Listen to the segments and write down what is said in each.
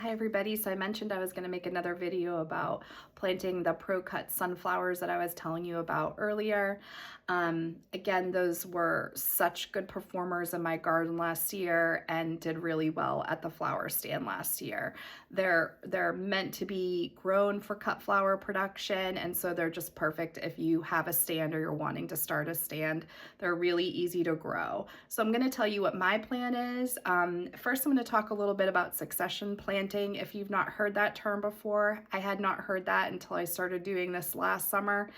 Hi everybody, so I mentioned I was going to make another video about planting the Procut sunflowers that I was telling you about earlier. Again, those were such good performers in my garden last year and did really well at the flower stand last year. They're meant to be grown for cut flower production, and so they're just perfect if you have a stand or you're wanting to start a stand. They're really easy to grow. So I'm going to tell you what my plan is. First, I'm going to talk a little bit about succession planting. If you've not heard that term before, I had not heard that until I started doing this last summer.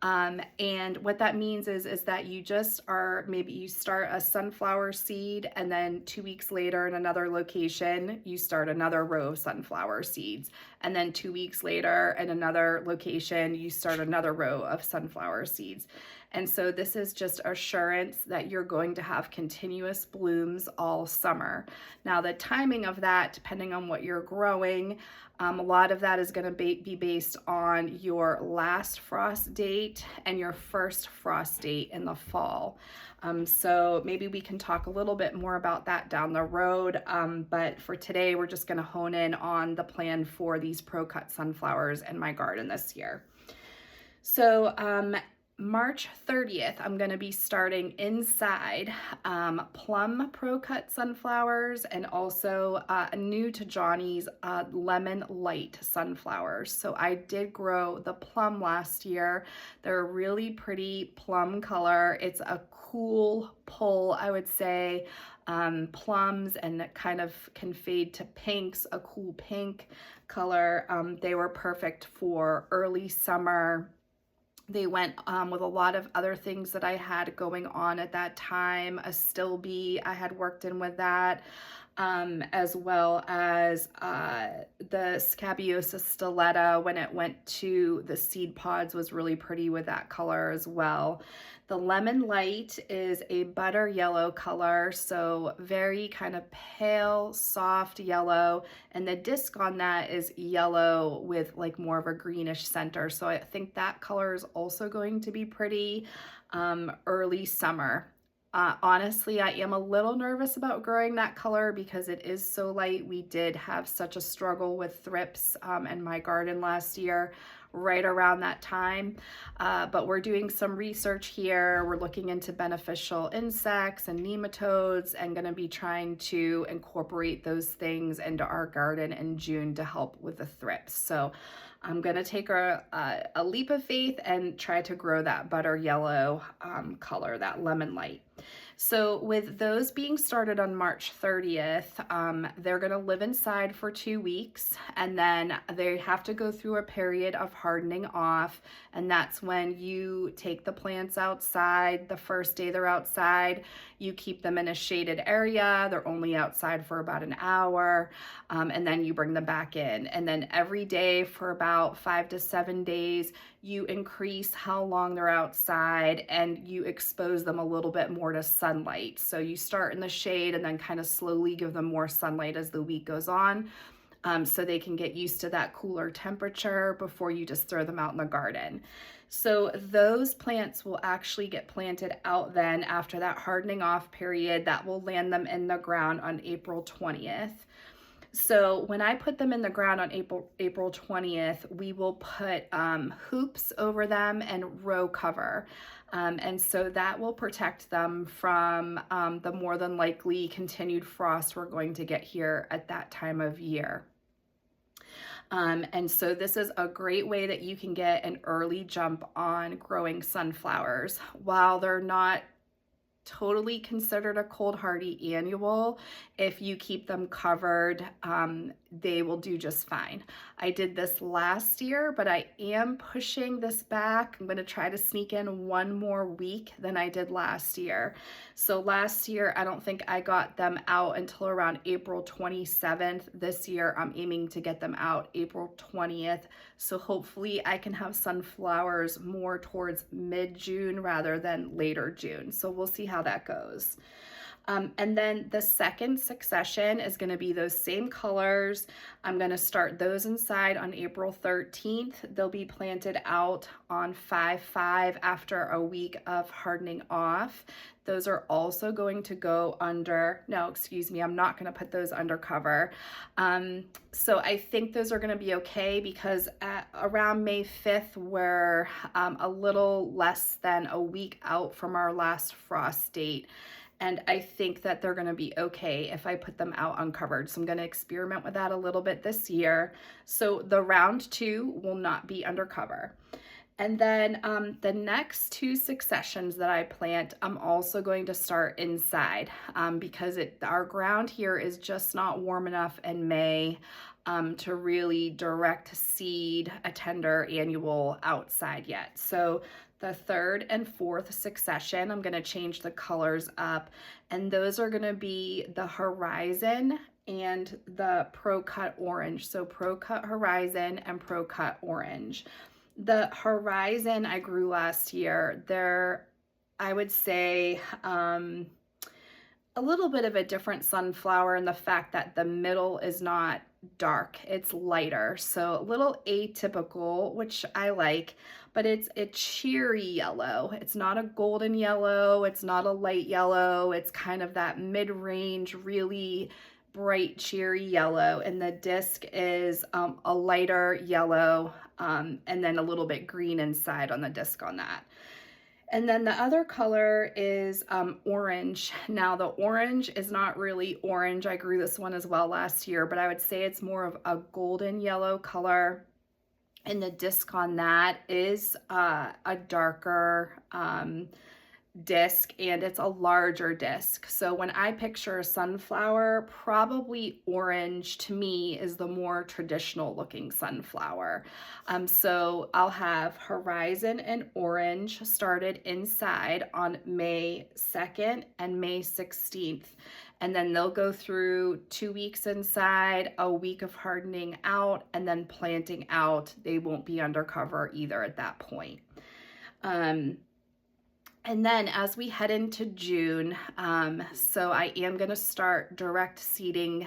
And what that means is that maybe you start a sunflower seed, and then 2 weeks later in another location, you start another row of sunflower seeds. And then 2 weeks later in another location, you start another row of sunflower seeds. And so this is just assurance that you're going to have continuous blooms all summer. Now the timing of that, depending on what you're growing, a lot of that is going to be based on your last frost date and your first frost date in the fall. So maybe we can talk a little bit more about that down the road. But for today, we're just going to hone in on the plan for these Procut sunflowers in my garden this year. So March 30th, I'm going to be starting inside plum Procut sunflowers and also new to Johnny's lemon light sunflowers. So I did grow the plum last year. They're a really pretty plum color. It's a cool pull, I would say. Plums, and it kind of can fade to pinks, a cool pink color. They were perfect for early summer. They went with a lot of other things that I had going on at that time. A still bee, I had worked in with that, as well as the Scabiosa Stiletta, when it went to the seed pods, was really pretty with that color as well. The lemon light is a butter yellow color, so very kind of pale, soft yellow, and the disc on that is yellow with like more of a greenish center. So I think that color is also going to be pretty early summer. Honestly, I am a little nervous about growing that color because it is so light. We did have such a struggle with thrips in my garden last year, right around that time. But we're doing some research here. We're looking into beneficial insects and nematodes, and going to be trying to incorporate those things into our garden in June to help with the thrips. So I'm going to take a leap of faith and try to grow that butter yellow color, that lemon light. So with those being started on March 30th, they're going to live inside for 2 weeks, and then they have to go through a period of hardening off, and that's when you take the plants outside. The first day they're outside, you keep them in a shaded area. They're only outside for about an hour, and then you bring them back in. And then every day for about 5 to 7 days, you increase how long they're outside and you expose them a little bit more to sunlight. So you start in the shade and then kind of slowly give them more sunlight as the week goes on, so they can get used to that cooler temperature before you just throw them out in the garden. So those plants will actually get planted out then after that hardening off period. That will land them in the ground on April 20th. So when I put them in the ground on April 20th, we will put hoops over them and row cover. And so that will protect them from the more than likely continued frost we're going to get here at that time of year. And so this is a great way that you can get an early jump on growing sunflowers. While they're not totally considered a cold hardy annual, if you keep them covered, they will do just fine. I did this last year, but I am pushing this back. I'm going to try to sneak in 1 more week than I did last year. So last year, I don't think I got them out until around April 27th. This year, I'm aiming to get them out April 20th. So hopefully I can have sunflowers more towards mid-June rather than later June. So we'll see how that goes. And then the second succession is going to be those same colors. I'm going to start those inside on April 13th. They'll be planted out on 5/5 after a week of hardening off. Those are also going to go under, no, excuse me, I'm not going to put those under cover. So I think those are going to be okay because at around May 5th, we're a little less than a week out from our last frost date. And I think that they're going to be okay if I put them out uncovered. So I'm going to experiment with that a little bit this year. So the round 2 will not be under cover. And then the next 2 successions that I plant, I'm also going to start inside because our ground here is just not warm enough in May to really direct seed a tender annual outside yet. So the 3rd and 4th succession, I'm going to change the colors up, and those are going to be the Horizon and the Procut Orange. So Procut Horizon and Procut Orange. The Horizon I grew last year. They're, I would say, a little bit of a different sunflower in the fact that the middle is not dark, it's lighter. So a little atypical, which I like, but it's a cheery yellow. It's not a golden yellow, it's not a light yellow, it's kind of that mid-range, really bright cheery yellow, and the disc is a lighter yellow and then a little bit green inside on the disc on that. And then the other color is orange. Now the orange is not really orange. I grew this one as well last year, but I would say it's more of a golden yellow color. And the disc on that is a darker disc, and it's a larger disc. So when I picture a sunflower, probably orange to me is the more traditional looking sunflower. So I'll have Horizon and Orange started inside on May 2nd and May 16th. And then they'll go through 2 weeks inside, a week of hardening out, and then planting out. They won't be under cover either at that point. And then as we head into June, so I am going to start direct seeding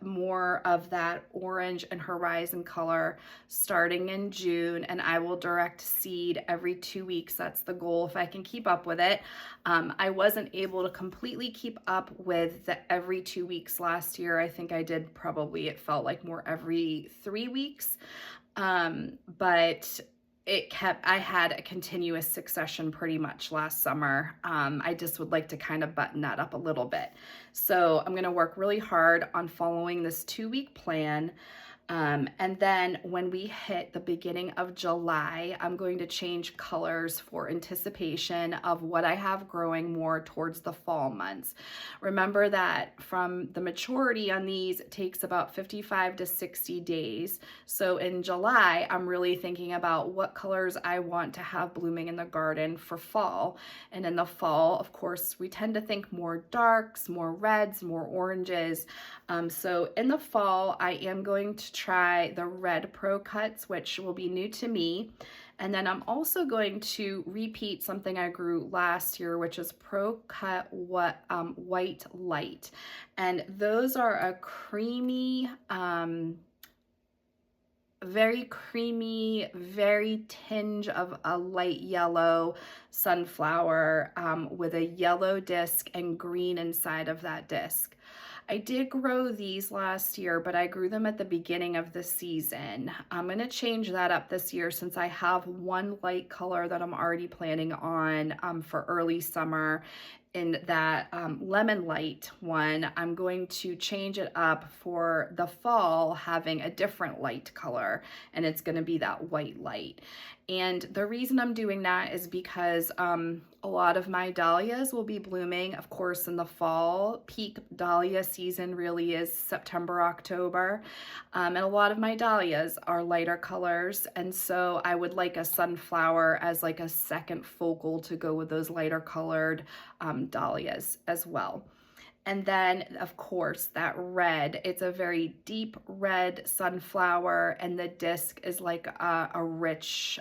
more of that orange and Horizon color starting in June, and I will direct seed every 2 weeks. That's the goal if I can keep up with it. I wasn't able to completely keep up with the every 2 weeks last year. I think I did probably, it felt like more every 3 weeks, but I had a continuous succession pretty much last summer. I just would like to kind of button that up a little bit. So I'm going to work really hard on following this 2-week plan. And then when we hit the beginning of July, I'm going to change colors for anticipation of what I have growing more towards the fall months. Remember that from the maturity on these, it takes about 55 to 60 days. So in July, I'm really thinking about what colors I want to have blooming in the garden for fall. And in the fall, of course, we tend to think more darks, more reds, more oranges. So in the fall, I am going to try the red Procuts, which will be new to me. And then I'm also going to repeat something I grew last year, which is Procut White Light. And those are a creamy, very creamy, very tinge of a light yellow sunflower with a yellow disc and green inside of that disc. I did grow these last year, but I grew them at the beginning of the season. I'm going to change that up this year since I have one light color that I'm already planning on for early summer. In that lemon light one, I'm going to change it up for the fall, having a different light color, and it's going to be that white light. And the reason I'm doing that is because a lot of my dahlias will be blooming, of course, in the fall. Peak dahlia season really is September, October. And a lot of my dahlias are lighter colors. And so I would like a sunflower as like a second focal to go with those lighter colored dahlias as well. And then, of course, that red, it's a very deep red sunflower, and the disc is like a rich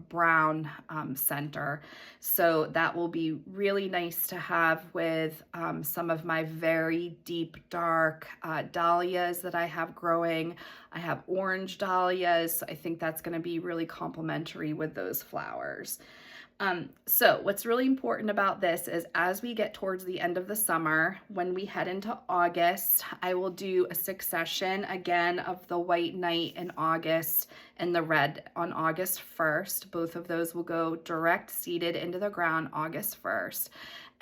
brown center. So that will be really nice to have with some of my very deep, dark dahlias that I have growing. I have orange dahlias. I think that's going to be really complementary with those flowers. So what's really important about this is as we get towards the end of the summer, when we head into August, I will do a succession again of the white knight in August and the red on August 1st. Both of those will go direct seeded into the ground August 1st.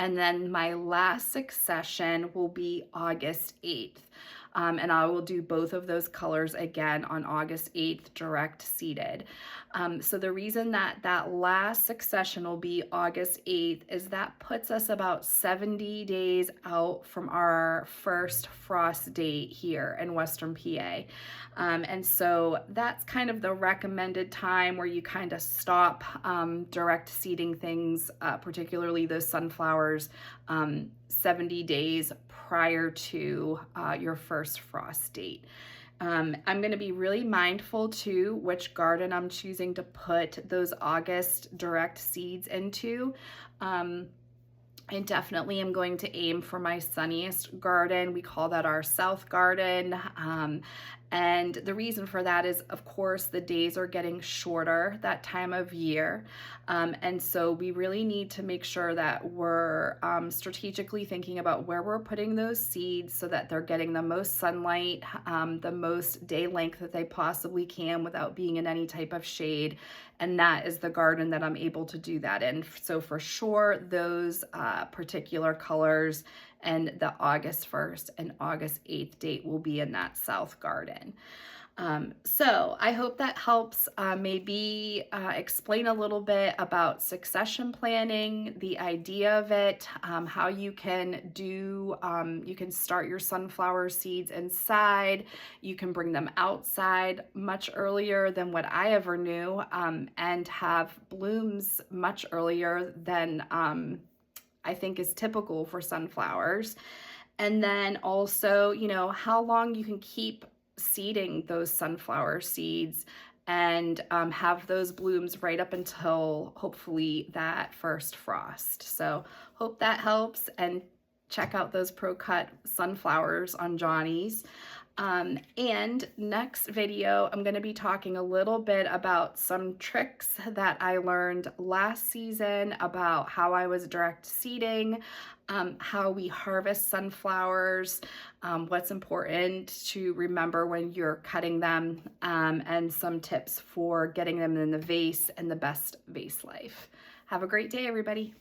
And then my last succession will be August 8th. And I will do both of those colors again on August 8th, direct seeded. So the reason that that last succession will be August 8th is that puts us about 70 days out from our first frost date here in Western PA. And so that's kind of the recommended time where you kind of stop direct seeding things, particularly those sunflowers, 70 days prior to your first frost date. I'm going to be really mindful too which garden I'm choosing to put those August direct seeds into. I definitely am going to aim for my sunniest garden. We call that our south garden. And the reason for that is, of course, the days are getting shorter that time of year. And so we really need to make sure that we're strategically thinking about where we're putting those seeds so that they're getting the most sunlight, the most day length that they possibly can without being in any type of shade. And that is the garden that I'm able to do that in. So for sure, those particular colors and the August 1st and August 8th date will be in that south garden. So I hope that helps maybe explain a little bit about succession planning, the idea of it, how you can do, you can start your sunflower seeds inside, you can bring them outside much earlier than what I ever knew, and have blooms much earlier than I think is typical for sunflowers. And then also, you know, how long you can keep seeding those sunflower seeds and have those blooms right up until hopefully that first frost. So hope that helps, and check out those Procut sunflowers on Johnny's. And next video, I'm going to be talking a little bit about some tricks that I learned last season about how I was direct seeding, how we harvest sunflowers, what's important to remember when you're cutting them, and some tips for getting them in the vase and the best vase life. Have a great day, everybody.